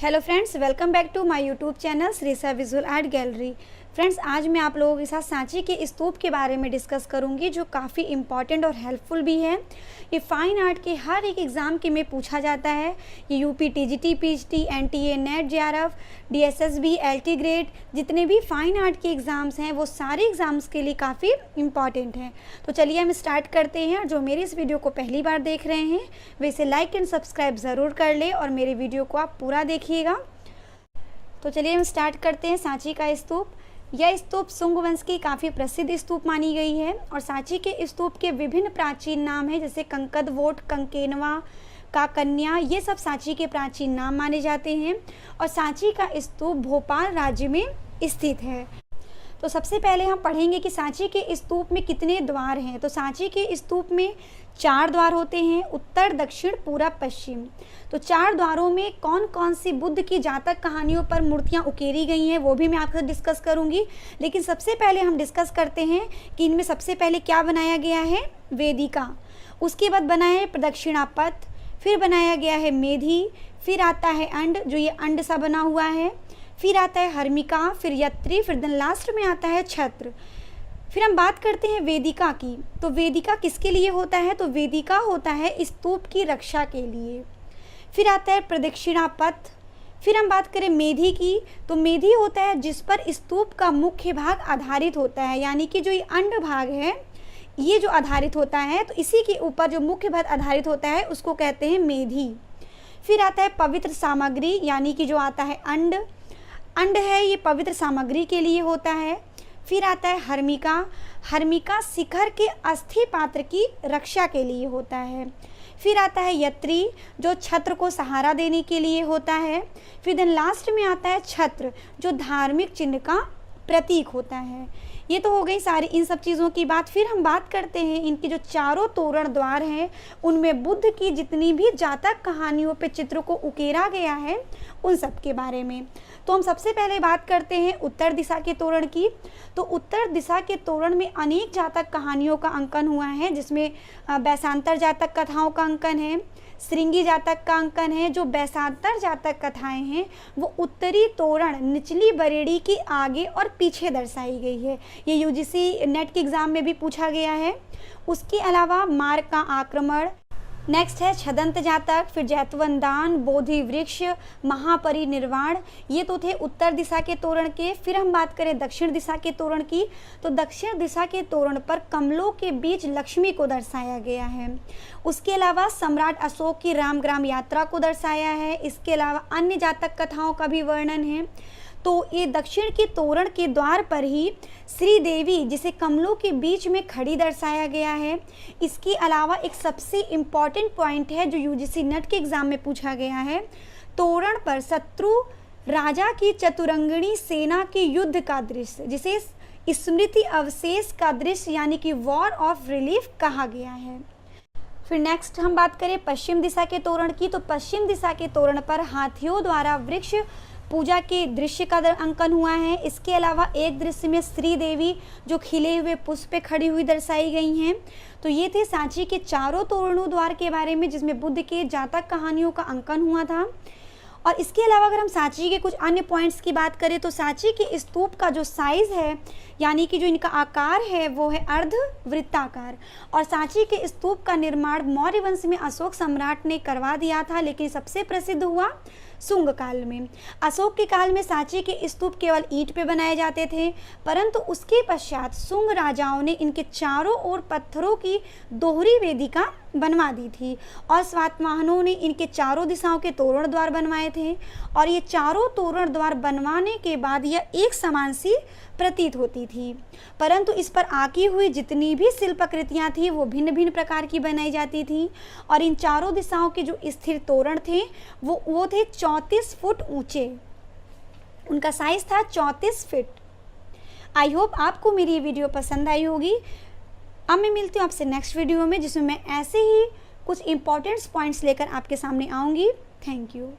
Hello friends, welcome back to my YouTube channel Shrisa visual art gallery. Friends, आज मैं आप लोगों के साथ सांची के स्तूप के बारे में डिस्कस करूंगी, जो काफ़ी इम्पॉर्टेंट और हेल्पफुल भी है। ये फाइन आर्ट के हर एक एग्ज़ाम के में पूछा जाता है। ये UP TGT, PhD, NTA, net, JRF, DSSB, LT grade, जितने भी फाइन आर्ट के एग्ज़ाम्स हैं वो सारे एग्ज़ाम्स के लिए काफ़ी इम्पॉर्टेंट हैं। तो चलिए हम स्टार्ट करते हैं। और जो मेरे इस वीडियो को पहली बार देख रहे हैं वे इसे लाइक एंड सब्सक्राइब ज़रूर कर ले और मेरे वीडियो को आप पूरा देखिएगा। तो चलिए हम स्टार्ट करते हैं। सांची का स्तूप, यह स्तूप सुंग वंश की काफ़ी प्रसिद्ध स्तूप मानी गई है। और सांची के स्तूप के विभिन्न प्राचीन नाम हैं, जैसे कंकदवोट, कंकेनवा, काकन्या, ये सब सांची के प्राचीन नाम माने जाते हैं। और सांची का स्तूप भोपाल राज्य में स्थित है। तो सबसे पहले हम पढ़ेंगे कि सांची के स्तूप में कितने द्वार हैं। तो सांची के स्तूप में 4 द्वार होते हैं, उत्तर, दक्षिण, पूरब, पश्चिम। तो 4 द्वारों में कौन कौन सी बुद्ध की जातक कहानियों पर मूर्तियां उकेरी गई हैं वो भी मैं आपके साथ डिस्कस करूंगी। लेकिन सबसे पहले हम डिस्कस करते हैं कि इनमें सबसे पहले क्या बनाया गया है, वेदिका। उसके बाद बनाया है प्रदक्षिणा पथ, फिर बनाया गया है मेधी, फिर आता है अंड, जो ये अंड सा बना हुआ है, फिर आता है हर्मिका, फिर यत्री, फिर देन लास्ट में आता है छत्र। फिर हम बात करते हैं वेदिका की। तो वेदिका किसके लिए होता है, तो वेदिका होता है स्तूप की रक्षा के लिए। फिर आता है प्रदक्षिणा पथ। फिर हम बात करें मेधी की, तो मेधी होता है जिस पर स्तूप का मुख्य भाग आधारित होता है, यानी कि जो ये अंड भाग है ये जो आधारित होता है, तो इसी के ऊपर जो मुख्य भाग आधारित होता है उसको कहते हैं मेधी। फिर आता है पवित्र सामग्री, यानी कि जो आता है अंड है ये पवित्र सामग्री के लिए होता है। फिर आता है हर्मिका। हर्मिका शिखर के अस्थि पात्र की रक्षा के लिए होता है। फिर आता है यत्री, जो छत्र को सहारा देने के लिए होता है। फिर देन लास्ट में आता है छत्र, जो धार्मिक चिन्ह का प्रतीक होता है। ये तो हो गई सारी इन सब चीज़ों की बात। फिर हम बात करते हैं इनके जो चारों तोरण द्वार हैं उनमें बुद्ध की जितनी भी जातक कहानियों पे चित्र को उकेरा गया है उन सब के बारे में। तो हम सबसे पहले बात करते हैं उत्तर दिशा के तोरण की। तो उत्तर दिशा के तोरण में अनेक जातक कहानियों का अंकन हुआ है, जिसमें वैशांतर जातक कथाओं का अंकन है, श्रृंगी जातक का अंकन है। जो वैशांतर जातक कथाएं हैं वो उत्तरी तोरण निचली बरेड़ी की आगे और पीछे दर्शाई गई है। ये यूजीसी नेट के एग्जाम में भी पूछा गया है। उसके अलावा मार्ग का आक्रमण, नेक्स्ट है छदंत जातक, फिर जैतवनदान, बोधि वृक्ष, महापरिनिर्वाण, ये तो थे उत्तर दिशा के तोरण के। फिर हम बात करें दक्षिण दिशा के तोरण की, तो दक्षिण दिशा के तोरण पर कमलों के बीच लक्ष्मी को दर्शाया गया है। उसके अलावा सम्राट अशोक की रामग्राम यात्रा को दर्शाया है। इसके अलावा अन्य जातक कथाओं का भी वर्णन है। तो ये दक्षिण के तोरण के द्वार पर ही श्री देवी, जिसे कमलों के बीच में खड़ी दर्शाया गया है। इसके अलावा एक सबसे इम्पॉर्टेंट पॉइंट है जो यूजीसी नेट के एग्जाम में पूछा गया है, तोरण पर शत्रु राजा की चतुरंगिणी सेना के युद्ध का दृश्य, जिसे स्मृति अवशेष का दृश्य यानी कि वॉर ऑफ रिलीफ कहा गया है। फिर नेक्स्ट हम बात करें पश्चिम दिशा के तोरण की। तो पश्चिम दिशा के तोरण पर हाथियों द्वारा वृक्ष पूजा के दृश्य का अंकन हुआ है। इसके अलावा एक दृश्य में श्री देवी जो खिले हुए पुष्प पे खड़ी हुई दर्शाई गई हैं। तो ये थे सांची के चारों तोरणों द्वार के बारे में, जिसमें बुद्ध के जातक कहानियों का अंकन हुआ था। और इसके अलावा अगर हम सांची के कुछ अन्य पॉइंट्स की बात करें, तो सांची के स्तूप का जो साइज है, यानी कि जो इनका आकार है वो है अर्ध वृत्ताकार। और सांची के स्तूप का निर्माण मौर्य वंश में अशोक सम्राट ने करवा दिया था, लेकिन सबसे प्रसिद्ध हुआ सुंग काल में। अशोक के काल में सांची के स्तूप केवल ईंट पे बनाए जाते थे, परंतु उसके पश्चात सुंग राजाओं ने इनके चारों ओर पत्थरों की दोहरी वेदिका बनवा दी थी। और सातवाहनों ने इनके चारों दिशाओं के तोरण द्वार बनवाए थे। और ये चारों तोरण द्वार बनवाने के बाद यह एक समान सी प्रतीत होती थी, परंतु इस पर आकी हुई जितनी भी शिल्पाकृतियाँ थी वो भिन्न भिन्न प्रकार की बनाई जाती थी। और इन चारों दिशाओं के जो स्थिर तोरण थे वो थे 34 फुट ऊंचे। उनका साइज था 34 फीट। आई होप आपको मेरी ये वीडियो पसंद आई होगी। अब मैं मिलती हूँ आपसे नेक्स्ट वीडियो में, जिसमें मैं ऐसे ही कुछ इंपॉर्टेंट पॉइंट्स लेकर आपके सामने आऊँगी। Thank you.